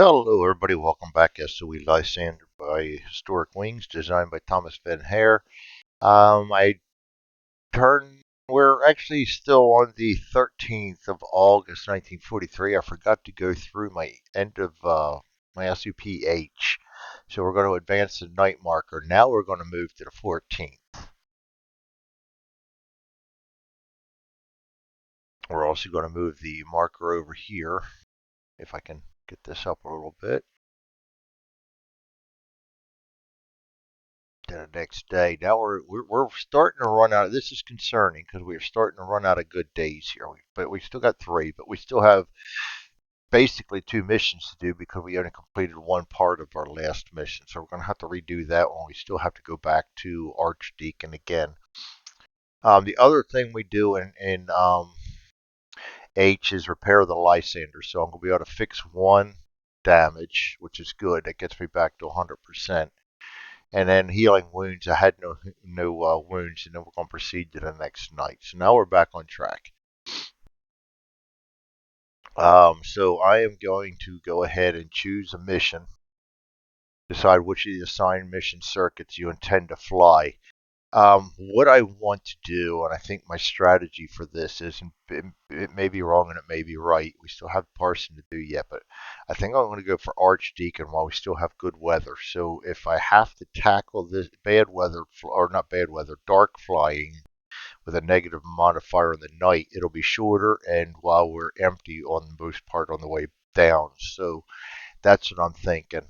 Hello, everybody. Welcome back. SOE Lysander by Historic Wings, designed by Thomas Van Hare. I turned. We're actually still on the 13th of August, 1943. I forgot to go through my end of my SUPH, so we're going to advance the night marker. Now we're going to move to the 14th. We're also going to move the marker over here, if I can get this up a little bit. The next day. Now we're starting to run out. This is concerning because we're starting to run out of good days here. But we still got three. But we still have basically two missions to do because we only completed one part of our last mission. So we're going to have to redo that one. We still have to go back to Archdeacon again. The other thing we do in H is repair the Lysander. So I'm going to be able to fix one damage, which is good. That gets me back to 100%. And then healing wounds. I had no wounds, and then we're going to proceed to the next night. So now we're back on track. So I am going to go ahead and choose a mission. Decide which of the assigned mission circuits you intend to fly. What I want to do, and I think my strategy for this is, it may be wrong and it may be right. We still have parsing to do yet, but I think I'm going to go for Archdeacon while we still have good weather. So if I have to tackle this bad weather, or not bad weather, dark flying with a negative modifier in the night, it'll be shorter and while we're empty on the most part on the way down. So that's what I'm thinking.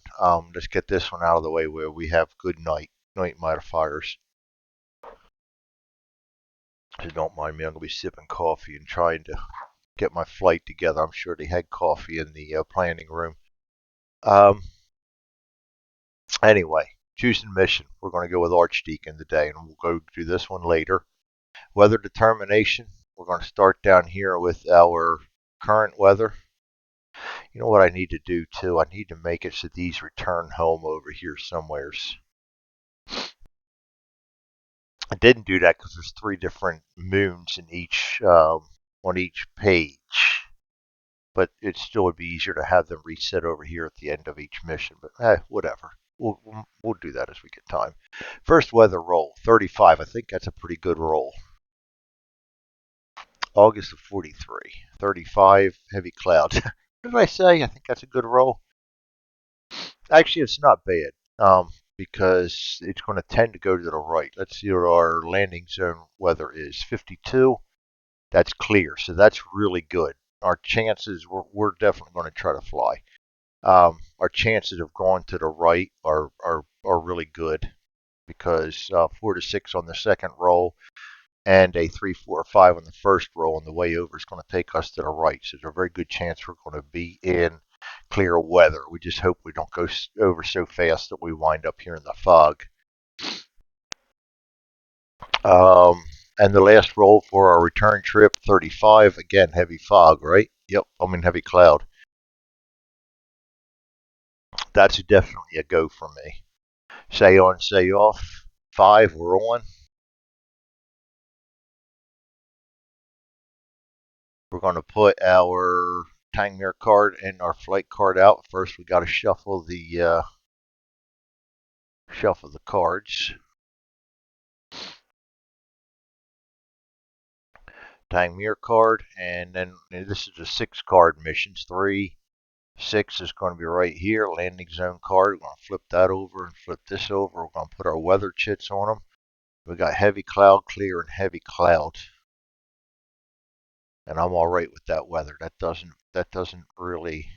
Let's get this one out of the way where we have good night modifiers. So don't mind me, I'm going to be sipping coffee and trying to get my flight together. I'm sure they had coffee in the planning room. Um, anyway, choosing mission. We're going to go with Archdeacon today, and we'll go do this one later. Weather determination. We're going to start down here with our current weather. You know what I need to do too? I need to make it so these return home over here somewheres. I didn't do that because there's three different moons in each on each page. But it still would be easier to have them reset over here at the end of each mission. But whatever. We'll do that as we get time. First weather roll, 35. I think that's a pretty good roll. August of 43. 35, heavy clouds. What did I say? I think that's a good roll. Actually, it's not bad because it's going to tend to go to the right. Let's see what our landing zone weather is. 52. That's clear, so that's really good. Our chances, we're definitely going to try to fly. Our chances of going to the right are really good because 4 to 6 on the second roll and a 3, 4, or 5 on the first roll on the way over is going to take us to the right. So there's a very good chance we're going to be in clear weather. We just hope we don't go over so fast that we wind up here in the fog. And the last roll for our return trip, 35. Again, heavy fog, right? Yep, heavy cloud. That's definitely a go for me. Say on, say off. 5, we're on. We're going to put our Tangmere card and our flight card out. First, we got to shuffle the cards. Tangmere card, and then this is a 6-card missions. 3, 6 is going to be right here. Landing zone card. We're going to flip that over and flip this over. We're going to put our weather chits on them. We got heavy cloud, clear, and heavy cloud. And I'm all right with that weather. That doesn't really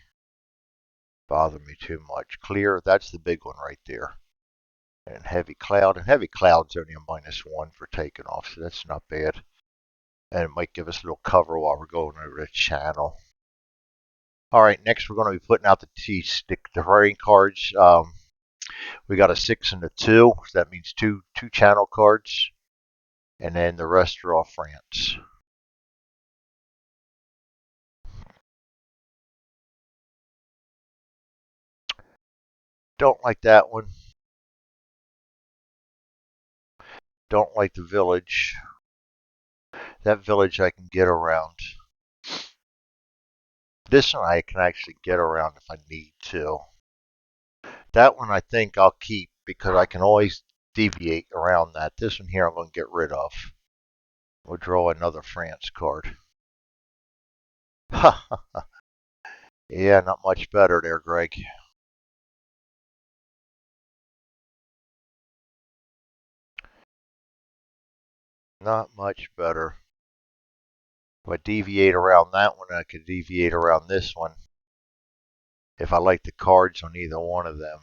bother me too much. Clear, that's the big one right there. And heavy cloud's only a -1 for taking off, so that's not bad. And it might give us a little cover while we're going over the channel. All right, next we're going to be putting out the terrain cards. We got a 6 and a 2, so that means two channel cards, and then the rest are all France. Don't like that one. Don't like the village. That village I can get around. This one I can actually get around if I need to. That one I think I'll keep because I can always deviate around that. This one here I'm going to get rid of. We'll draw another France card. Yeah, not much better there, Greg. Not much better. If I deviate around that one, I could deviate around this one if I like the cards on either one of them.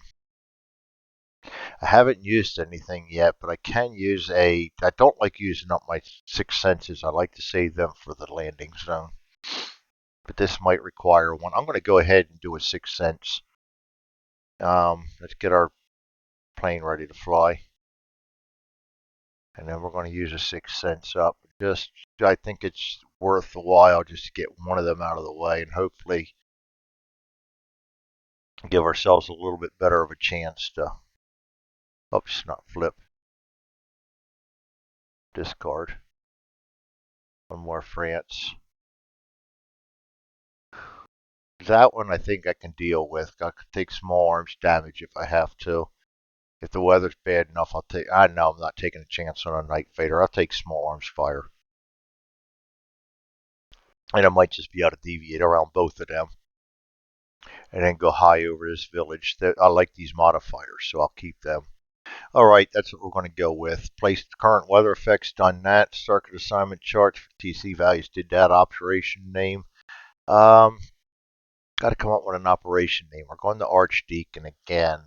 I haven't used anything yet, but I can use I don't like using up my six senses. I like to save them for the landing zone. But this might require one. I'm going to go ahead and do a sixth sense. Let's get our plane ready to fly. And then we're going to use a sixth sense up. I think it's worth a while just to get one of them out of the way and hopefully give ourselves a little bit better of a chance to, oops, not flip, discard. One more France. That one I think I can deal with. I could take small arms damage if I have to. If the weather's bad enough, I know I'm not taking a chance on a Night Fighter. I'll take small arms fire. And I might just be able to deviate around both of them. And then go high over this village. I like these modifiers, so I'll keep them. Alright, that's what we're going to go with. Place the current weather effects, done that. Circuit assignment charts for TC values, did that. Operation name. Got to come up with an operation name. We're going to Archdeacon again.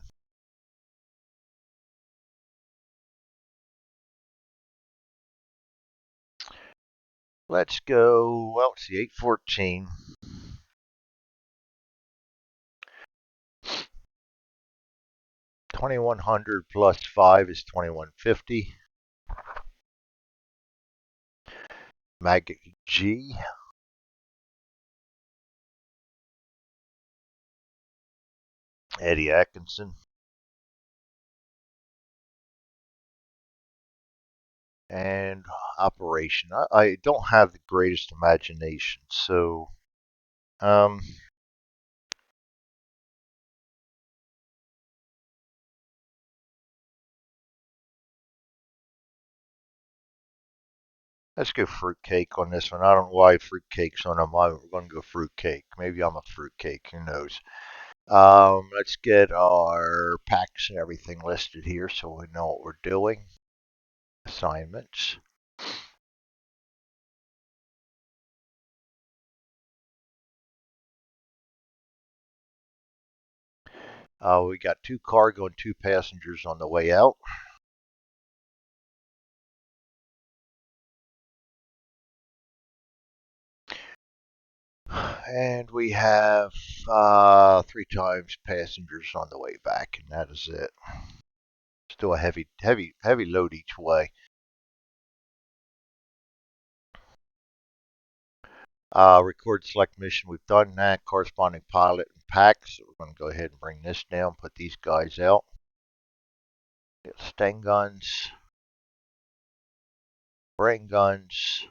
Let's go, well, let's see, 814. $2,100 plus 5 is $2,150. Mag G. Eddie Atkinson. And operation. I don't have the greatest imagination, so let's go fruitcake on this one. I don't know why fruitcake's on mine. We're going to go fruitcake. Maybe I'm a fruitcake. Who knows? Let's get our packs and everything listed here so we know what we're doing. Assignments. We got 2 cargo and 2 passengers on the way out. And we have 3 times passengers on the way back, and that is it. Still a heavy load each way. Record select mission. We've done that. Corresponding pilot and packs. So we're going to go ahead and bring this down. Put these guys out. Get Sten guns, brain guns.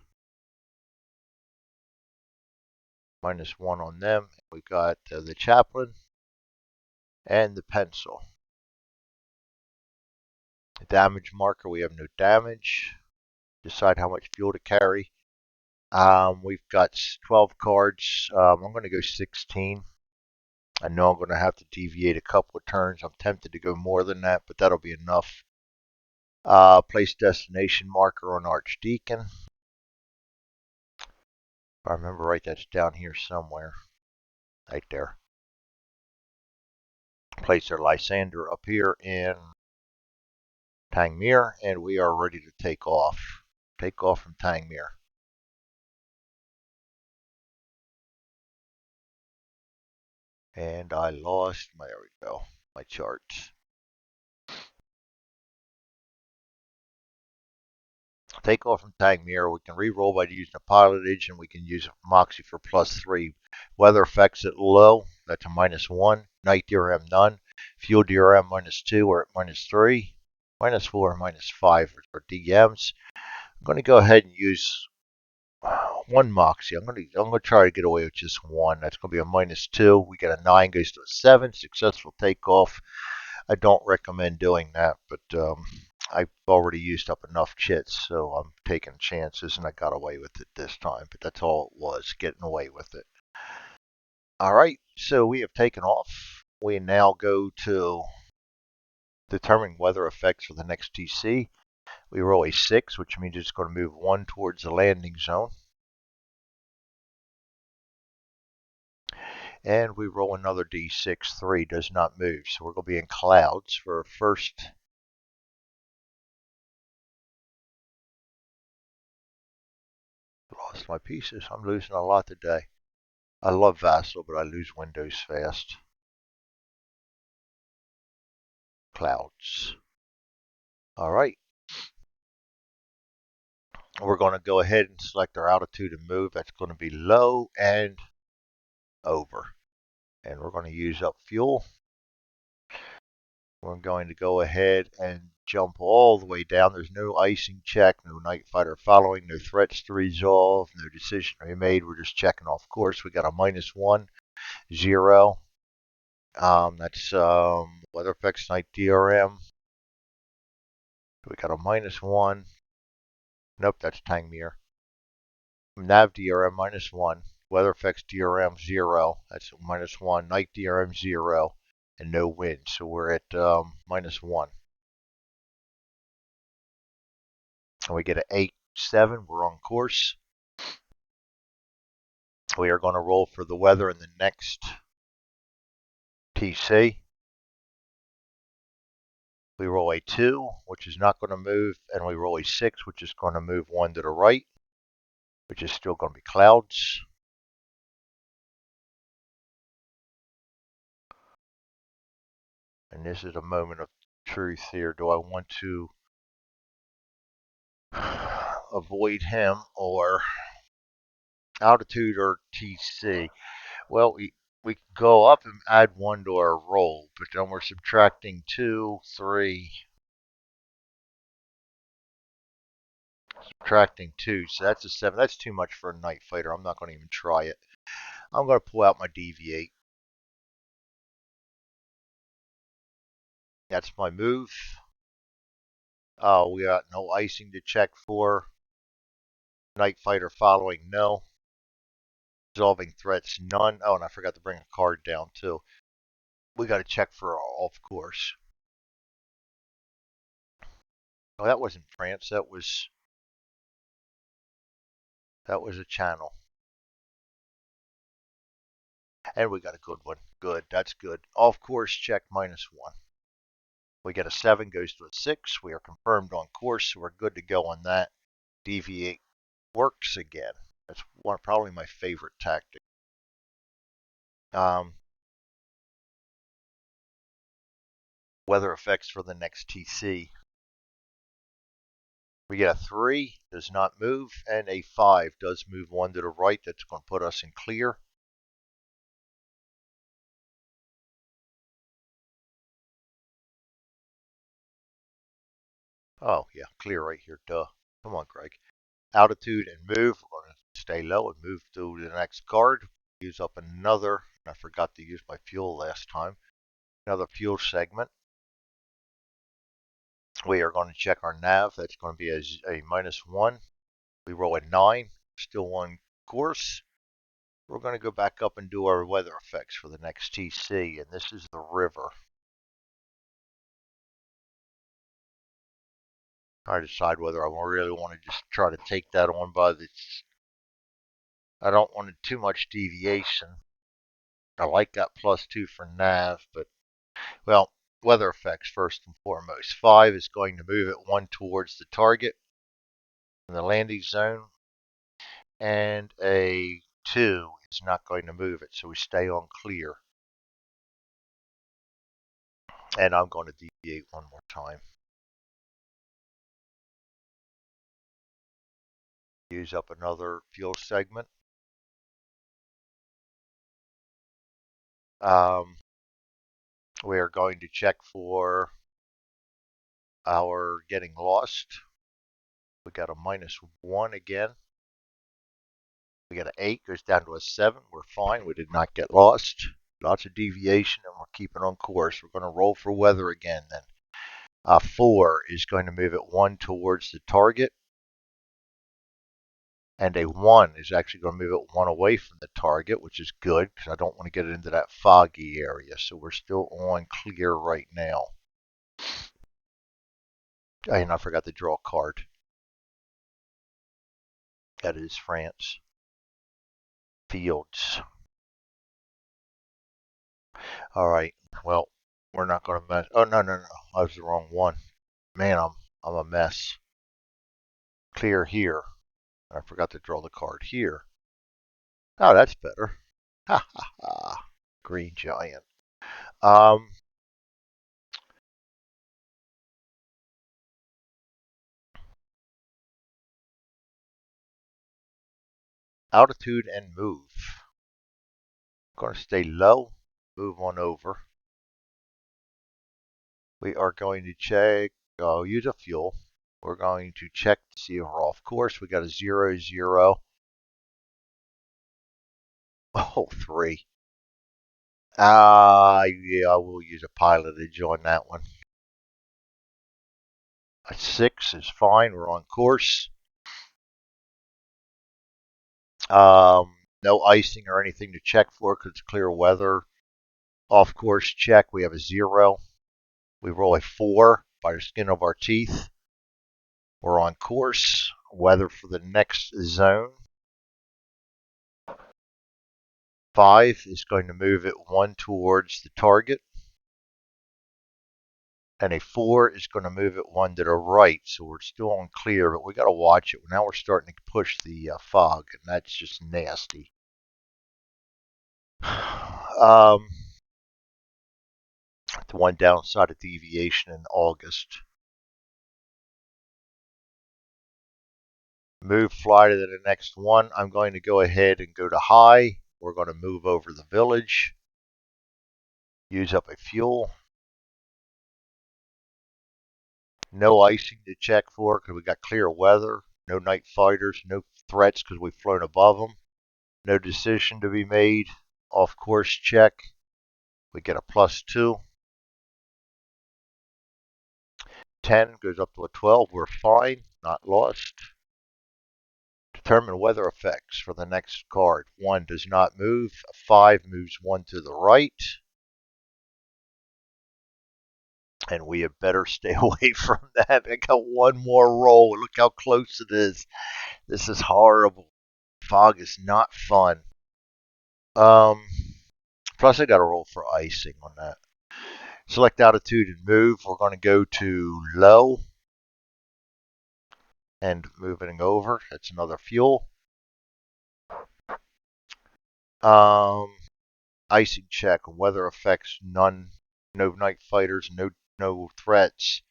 -1 on them. We got the chaplain and the pencil. The damage marker. We have no damage. Decide how much fuel to carry. We've got 12 cards. I'm going to go 16. I know I'm going to have to deviate a couple of turns. I'm tempted to go more than that, but that'll be enough. Place destination marker on Archdeacon. If I remember right, that's down here somewhere. Right there. Place our Lysander up here in Tangmere, and we are ready to take off. Take off from Tangmere. And I lost there we go, my charts. Take off from Tangmere. We can re-roll by using a pilotage, and we can use Moxie for +3. Weather effects at low, that's a -1. Night DRM none. Fuel DRM -2 or at -3. -4 or -5 for DMs. I'm going to go ahead and use One Moxie. I'm gonna try to get away with just one. That's gonna be a -2. We get a 9 goes to a 7. Successful takeoff. I don't recommend doing that, but I've already used up enough chits, so I'm taking chances, and I got away with it this time. But that's all it was, getting away with it. All right, so we have taken off. We now go to determine weather effects for the next TC. We roll a 6, which means it's going to move 1 towards the landing zone. And we roll another D6, 3 does not move. So we're going to be in clouds for our first. Lost my pieces. I'm losing a lot today. I love Vassal, but I lose windows fast. Clouds. All right. We're going to go ahead and select our altitude and move. That's going to be low and over. And we're going to use up fuel. We're going to go ahead and jump all the way down. There's no icing check, no night fighter following, no threats to resolve, no decision to be made. We're just checking off course. We got a -1, 0. That's weather effects night DRM. We got a -1. Nope, that's Tangmere. Nav DRM -1. Weather effects DRM 0. That's -1. Night DRM 0. And no wind. So we're at -1. And we get an 8-7. We're on course. We are going to roll for the weather in the next TC. We roll a 2, which is not going to move, and we roll a 6, which is going to move 1 to the right, which is still going to be clouds. And this is a moment of truth here. Do I want to avoid him or altitude or TC? Well, we can go up and add 1 to our roll, but then we're subtracting 2, 3, subtracting 2. So that's a 7. That's too much for a night fighter. I'm not going to even try it. I'm going to pull out my deviate. That's my move. We got no icing to check for. Night fighter following, no. Resolving threats, none. Oh, and I forgot to bring a card down too. We got to check for off course. Oh, that wasn't France. That was a channel. And we got a good one. Good. That's good. Off course check -1. We get a 7 goes to a 6. We are confirmed on course, so we're good to go on that. Deviate works again. That's probably my favorite tactic. Weather effects for the next TC. We get a 3, does not move, and a 5 does move 1 to the right. That's going to put us in clear. Oh, yeah, clear right here. Duh. Come on, Greg. Altitude and move. We're going to stay low and move to the next card. Use up another. I forgot to use my fuel last time. Another fuel segment. We are going to check our nav. That's going to be a -1. We roll a 9. Still on course. We're going to go back up and do our weather effects for the next TC. And this is the river. I decide whether I really want to just try to take that on by the. I don't want too much deviation. I like that +2 for nav, but well, weather effects first and foremost. 5 is going to move it 1 towards the target in the landing zone, and a 2 is not going to move it, so we stay on clear. And I'm going to deviate one more time. Use up another fuel segment. We are going to check for our getting lost. We got a -1 again. We got an 8, goes down to a 7. We're fine. We did not get lost. Lots of deviation, and we're keeping on course. We're going to roll for weather again then. 4 is going to move it 1 towards the target. And a 1 is actually going to move it 1 away from the target, which is good because I don't want to get it into that foggy area. So we're still on clear right now. And I forgot to draw a card. That is France. Fields. All right. Well, we're not going to mess. Oh, no, no, no. I was the wrong one. Man, I'm a mess. Clear here. I forgot to draw the card here. Oh, that's better. Ha ha ha. Green giant. Um, Altitude and move. Going to stay low. Move on over. We are going to check. Use a fuel. We're going to check to see if we're off course. We got a 0, 0. Oh, 3. Yeah, we'll use a pilotage on that one. A 6 is fine. We're on course. No icing or anything to check for because it's clear weather. Off course check. We have a 0. We roll a 4 by the skin of our teeth. We're on course. Weather for the next zone. 5 is going to move it 1 towards the target. And a 4 is going to move it 1 to the right. So we're still on clear, but we got to watch it. Now we're starting to push the fog, and that's just nasty. The one downside of deviation in August. Move fly to the next one. I'm going to go ahead and go to high. We're going to move over the village. Use up a fuel. No icing to check for because we got clear weather. No night fighters. No threats because we've flown above them. No decision to be made. Off course check. We get a +2. 10 goes up to a 12. We're fine. Not lost. Determine weather effects for the next card. 1 does not move. A 5 moves 1 to the right. And we had better stay away from that. I got one more roll. Look how close it is. This is horrible. Fog is not fun. Plus I got to roll for icing on that. Select altitude and move. We're going to go to low. And moving over. That's another fuel. Icing check. Weather effects, none. No night fighters, no threats.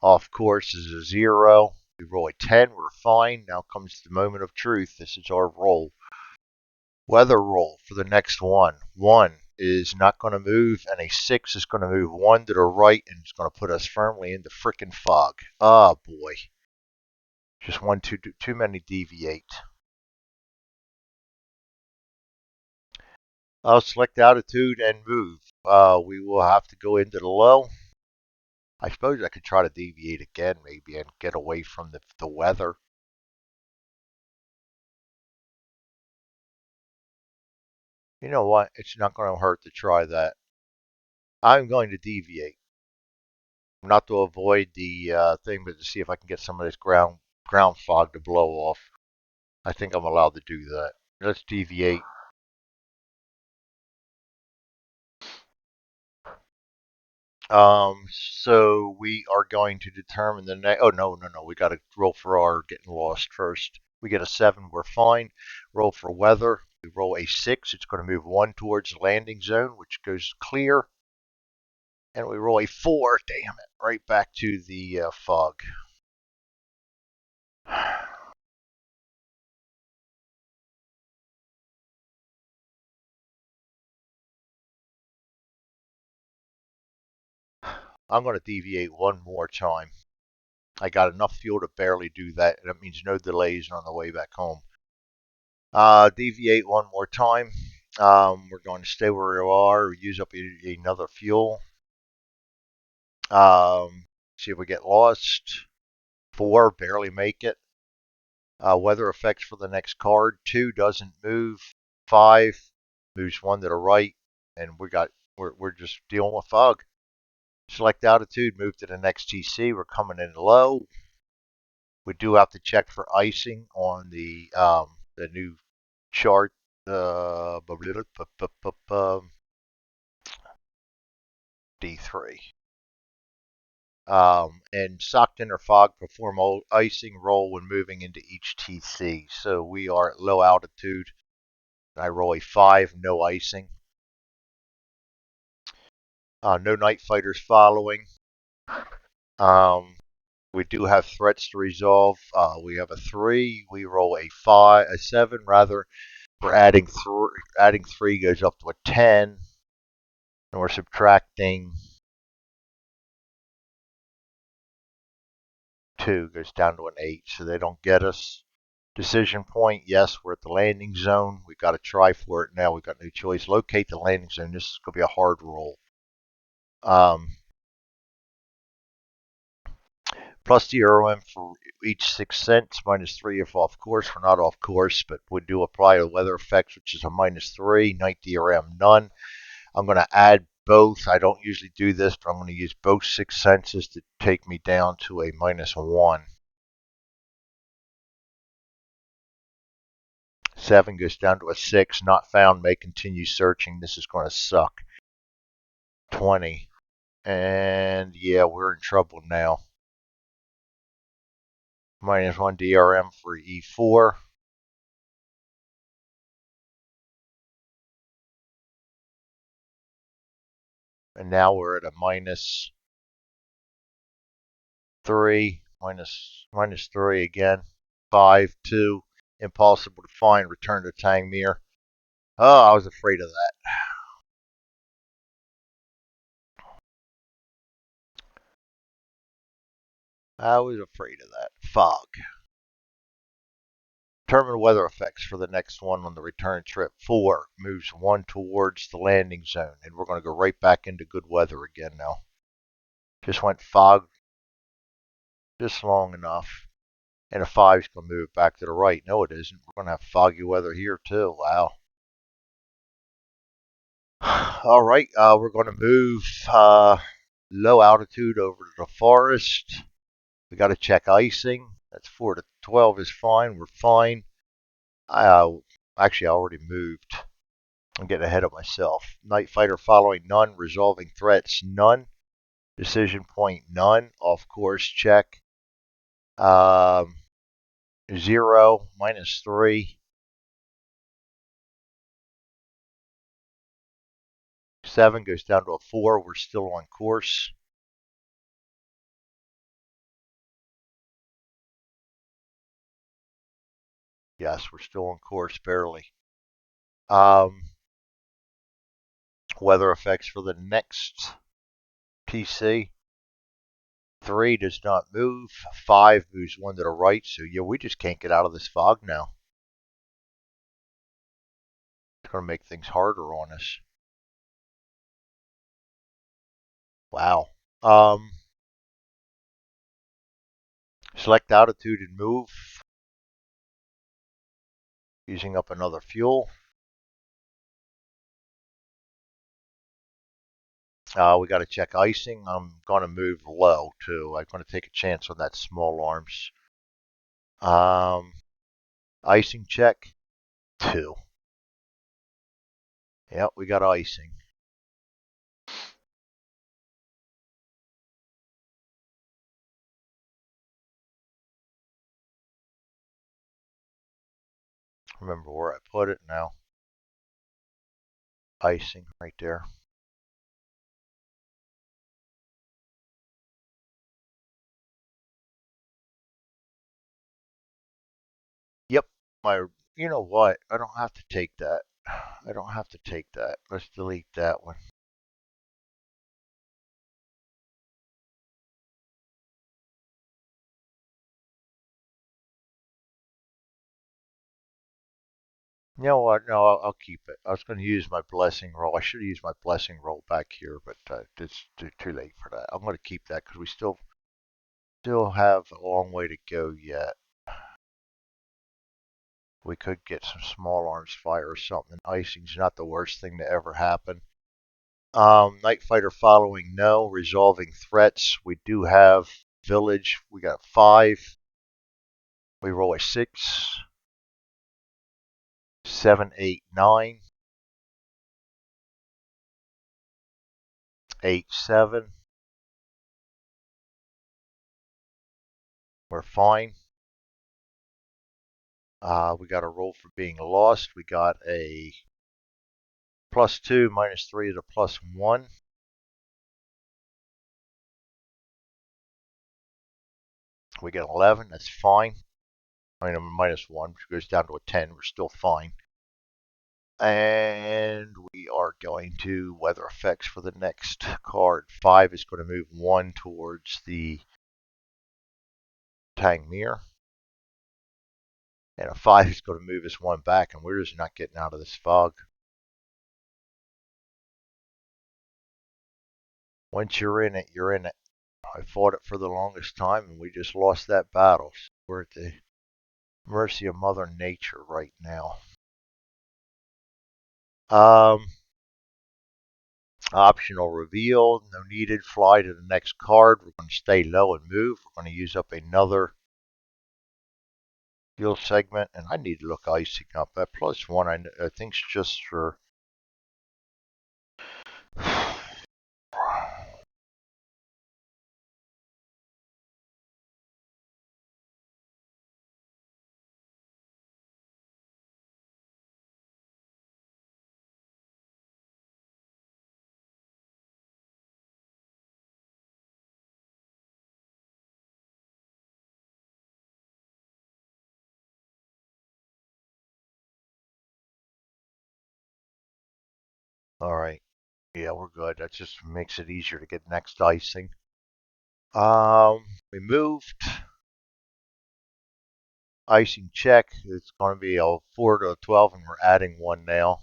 Off course is a 0. We roll a 10. We're fine. Now comes the moment of truth. This is our roll. Weather roll for the next one. 1 is not going to move, and a 6 is going to move 1 to the right, and it's going to put us firmly into frickin' fog. Oh boy. Just one too many deviate. I'll select altitude and move. We will have to go into the low. I suppose I could try to deviate again maybe and get away from the weather. You know what? It's not going to hurt to try that. I'm going to deviate. Not to avoid the thing, but to see if I can get some of this ground fog to blow off. I think I'm allowed to do that. Let's deviate. So we are going to determine the next. Oh no, no, no! We got to roll for our getting lost first. We get a 7. We're fine. Roll for weather. We roll a 6. It's going to move 1 towards the landing zone, which goes clear. And we roll a 4. Damn it! Right back to the fog. I'm going to deviate one more time. I got enough fuel to barely do that, and that means no delays on the way back home. Deviate one more time. We're going to stay where we are, use up another fuel. See if we get lost. 4, barely make it. Weather effects for the next card. 2 doesn't move. 5 moves 1 to the right, and we're just dealing with fog. Select altitude, move to the next TC. We're coming in low. We do have to check for icing on the new chart. D3. And socked in or fog perform icing roll when moving into each TC. So we are at low altitude. I roll a 5, no icing. No night fighters following. We do have threats to resolve. We have a 3. We roll a 7 rather. We're adding 3. Adding 3 goes up to a 10. And we're subtracting 2 goes down to an 8. So they don't get us. Decision point, yes, we're at the landing zone. We've got to try for it now. We've got no choice. Locate the landing zone. This is going to be a hard roll. Plus the ROM for each 6 cents, minus 3 if off course. We're not off course, but we do apply a weather effects, which is a minus 3. Night DRM, none. I'm going to add both. I don't usually do this, but I'm going to use both 6 senses to take me down to a minus 1. 7 goes down to a 6. Not found. May continue searching. This is going to suck. 20. And yeah, we're in trouble now. Minus 1 DRM for E4. And now we're at a minus 3. Minus 3 again. 5, 2. Impossible to find. Return to Tangmere. Oh, I was afraid of that. I was afraid of that. Fog. Determine weather effects for the next one on the return trip. 4 moves 1 towards the landing zone. And we're going to go right back into good weather again now. Just went fog just long enough. And a 5 is going to move back to the right. No, it isn't. We're going to have foggy weather here too. Wow. All right, we're going to move low altitude over to the forest. We got to check icing. That's 4 to 12 is fine. We're fine. Actually, I already moved. I'm getting ahead of myself. Night fighter following, none. Resolving threats, none. Decision point, none. Off course, check. 0, minus 3. 7 goes down to a 4. We're still on course. Yes, we're still on course, barely. Weather effects for the next PC. 3 does not move. 5 moves 1 to the right. So, yeah, we just can't get out of this fog now. It's going to make things harder on us. Wow. Select altitude and move. Using up another fuel. We got to check icing. I'm going to move low, too. I'm going to take a chance on that small arms. Icing check. 2. Yep, we got icing. Remember where I put it now. Icing right there. Yep, you know what? I don't have to take that. I don't have to take that. Let's delete that one. You know what? No, I'll keep it. I was going to use my blessing roll. I should have used my blessing roll back here, but it's too late for that. I'm going to keep that because we still have a long way to go yet. We could get some small arms fire or something. Icing's not the worst thing to ever happen. Night fighter following, no. Resolving threats. We do have village. We got 5. We roll a 6, 7, 8, 9, 8, 7. We're fine. We got a roll for being lost. We got a +2, -3 is a +1. We get 11. That's fine. I mean, a -1, which goes down to a 10. We're still fine. And we are going to weather effects for the next card. 5 is going to move 1 towards the Tangmere. And a 5 is going to move us 1 back, and we're just not getting out of this fog. Once you're in it, you're in it. I fought it for the longest time, and we just lost that battle. So we're at the mercy of Mother Nature right now. Optional reveal, no needed. Fly to the next card. We're going to stay low and move. We're going to use up another field segment, and I need to look icing up. That +1, I think, is just for. All right. Yeah, we're good. That just makes it easier to get next icing. We moved. Icing check. It's going to be a 4 to a 12, and we're adding 1 now.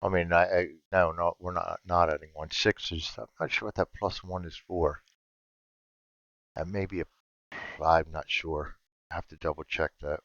I mean, no, we're not adding 1. 6 is. I'm not sure what that +1 is for. That may be a. I'm not sure. I have to double check that.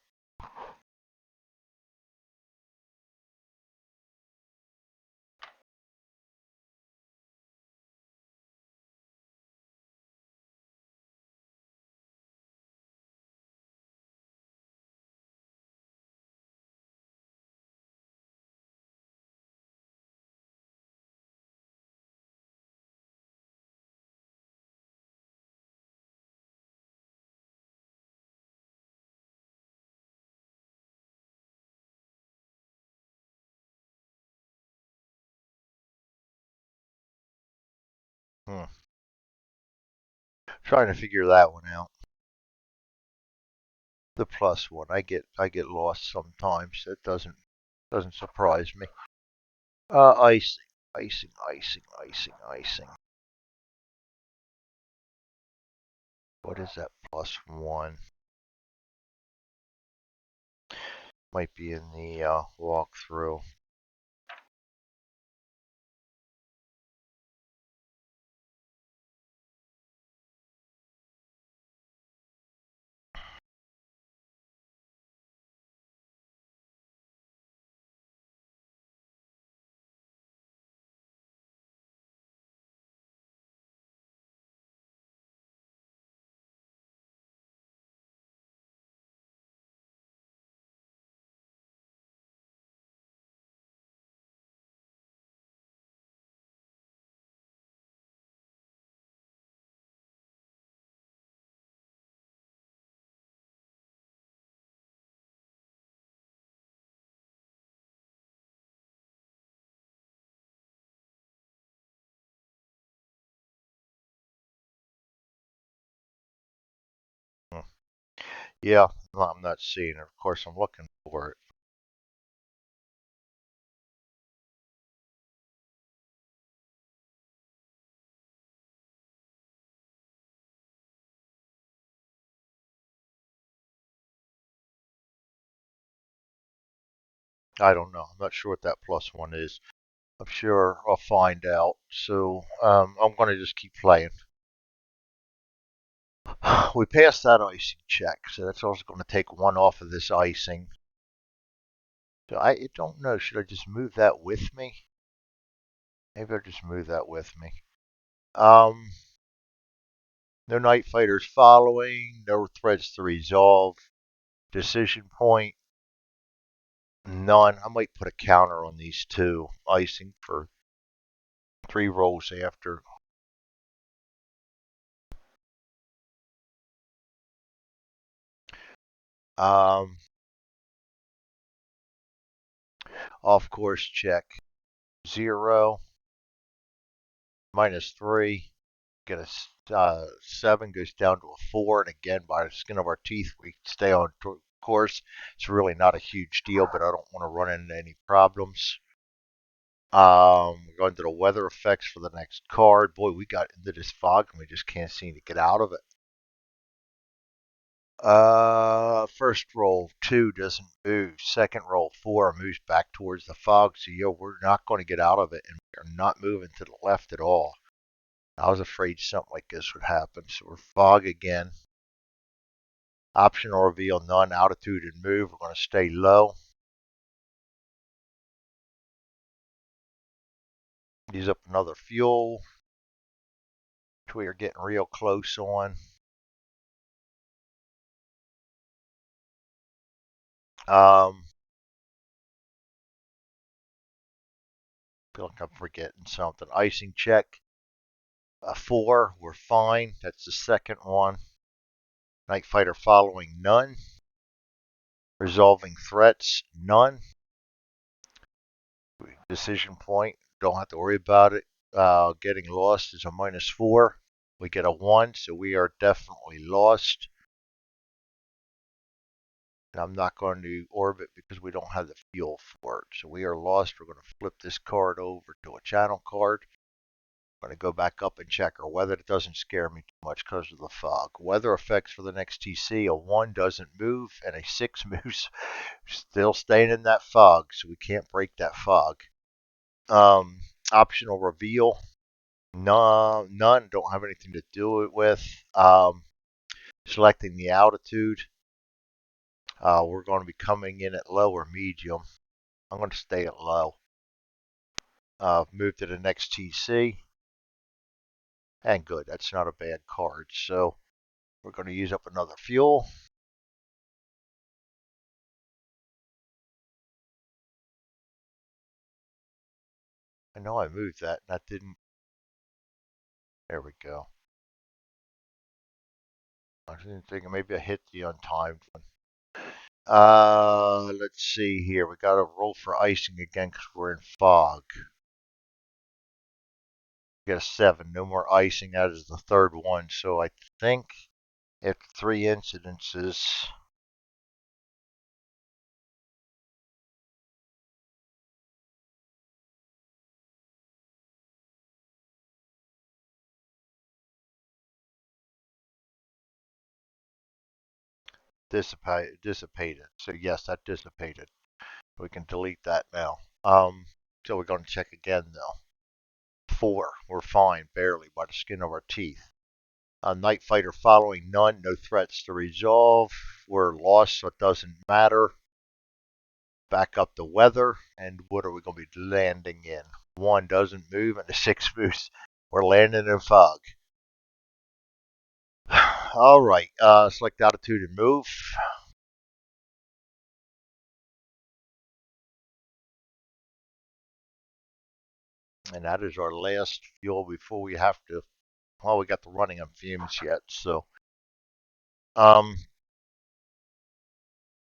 Hmm. Trying to figure that one out. The +1. I get lost sometimes. That doesn't surprise me. Icing, icing, icing, icing, icing. What is that +1? Might be in the walkthrough. Hmm. Yeah, I'm not seeing it. Of course, I'm looking for it. I don't know. I'm not sure what that +1 is. I'm sure I'll find out. So I'm going to just keep playing. We passed that icing check, so that's also going to take one off of this icing. So I don't know. Should I just move that with me? Maybe I'll just move that with me. Um, no night fighters following. No threats to resolve. Decision point. None. I might put a counter on these two. Icing for 3 rolls after. Um, off course check. 0. -3. Get a 7 goes down to a 4, and again by the skin of our teeth we stay on course. It's really not a huge deal, but I don't want to run into any problems. We're going to the weather effects for the next card. Boy, we got into this fog and we just can't seem to get out of it. First roll 2 doesn't move. Second roll 4 moves back towards the fog. So we're not going to get out of it, and we're not moving to the left at all. I was afraid something like this would happen. So we're fog again. Optional reveal none. Altitude and move. We're going to stay low. Use up another fuel, which we are getting real close on. Feel like I'm forgetting something. Icing check. A 4. We're fine. That's the second one. Night fighter following none. Resolving threats none. Decision point. Don't have to worry about it. Getting lost is a -4. We get a 1, so we are definitely lost. And I'm not going to orbit because we don't have the fuel for it. So we are lost. We're going to flip this card over to a channel card. I'm going to go back up and check our weather. It doesn't scare me too much because of the fog. Weather effects for the next TC. A 1 doesn't move and a 6 moves. Still staying in that fog, so we can't break that fog. Optional reveal. None. Don't have anything to do it with. Selecting the altitude. We're going to be coming in at low or medium. I'm going to stay at low. Move to the next TC. And good, that's not a bad card. So we're going to use up another fuel. I know I moved that, and that didn't. There we go. I didn't think maybe I hit the untimed one. Let's see here. We got to roll for icing again because we're in fog. We got a 7. No more icing. That is the third one. So I think after 3 incidences, dissipated. So yes, that dissipated. We can delete that now. So we're going to check again though. 4. We're fine, barely, by the skin of our teeth. Night fighter following none. No threats to resolve. We're lost, so it doesn't matter. Back up the weather, and what are we going to be landing in? 1 doesn't move, and the 6 moves. We're landing in fog. All right. Select altitude and move. And that is our last fuel before we have to. Well, we got the running on fumes yet, so.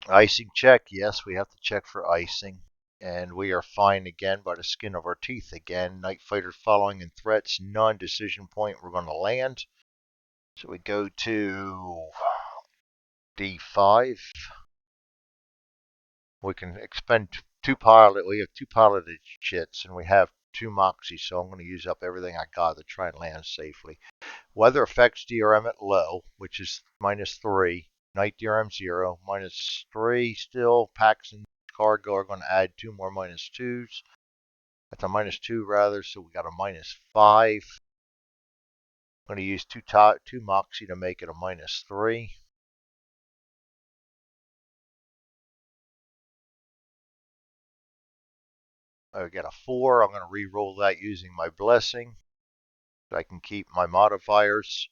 Icing check. Yes, we have to check for icing. And we are fine again by the skin of our teeth again. Night fighters following in threats. None. Decision point. We're going to land. So we go to D5. We can expend 2 pilot. We have 2 piloted jets, and we have 2 Moxie, so I'm going to use up everything I got to try and land safely. Weather affects DRM at low, which is -3. Night DRM 0, -3 still. Packs and cargo are going to add 2 more -2s. That's a -2 rather, so we got a -5. I'm going to use 2 Moxie to make it a -3. I got a 4. I'm going to re-roll that using my blessing, so I can keep my modifiers.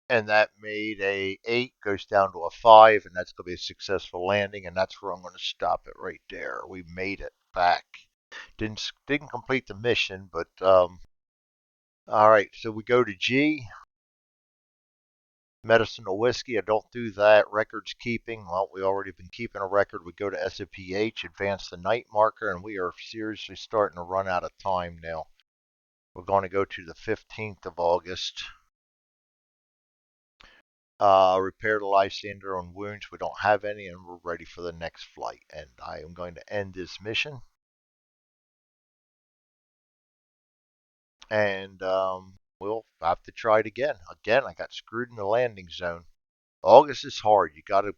And that made a 8, goes down to a 5, and that's going to be a successful landing, and that's where I'm going to stop it right there. We made it back. Didn't complete the mission, but all right. So we go to G, medicinal whiskey. I don't do that. Records keeping. Well, we already been keeping a record. We go to SOPH, advance the night marker, and we are seriously starting to run out of time now. We're going to go to the 15th of August. Repair the Lysander on wounds. We don't have any, and we're ready for the next flight. And I am going to end this mission. And we'll have to try it again. Again, I got screwed in the landing zone. August is hard. You gotta.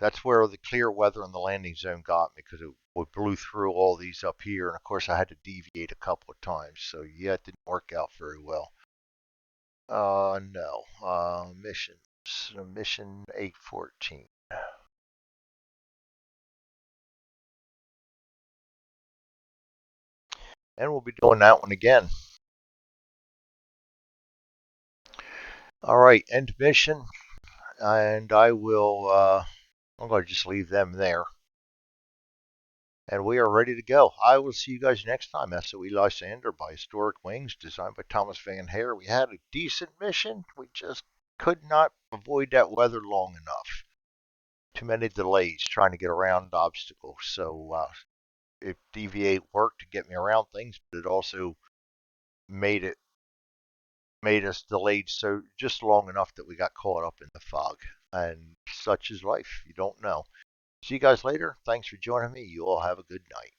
That's where the clear weather in the landing zone got me, because it blew through all these up here, and of course I had to deviate a couple of times. So yeah, it didn't work out very well. No. Missions. Mission 814. And we'll be doing that one again. All right, end mission, and I will. I'm going to just leave them there, and we are ready to go. I will see you guys next time. SOE Lysander by Historic Wings, designed by Thomas Van Hare. We had a decent mission. We just could not avoid that weather long enough. Too many delays trying to get around obstacles. So it deviate worked to get me around things, but it also made us delayed so just long enough that we got caught up in the fog. And such is life. You don't know. See you guys later. Thanks for joining me. You all have a good night.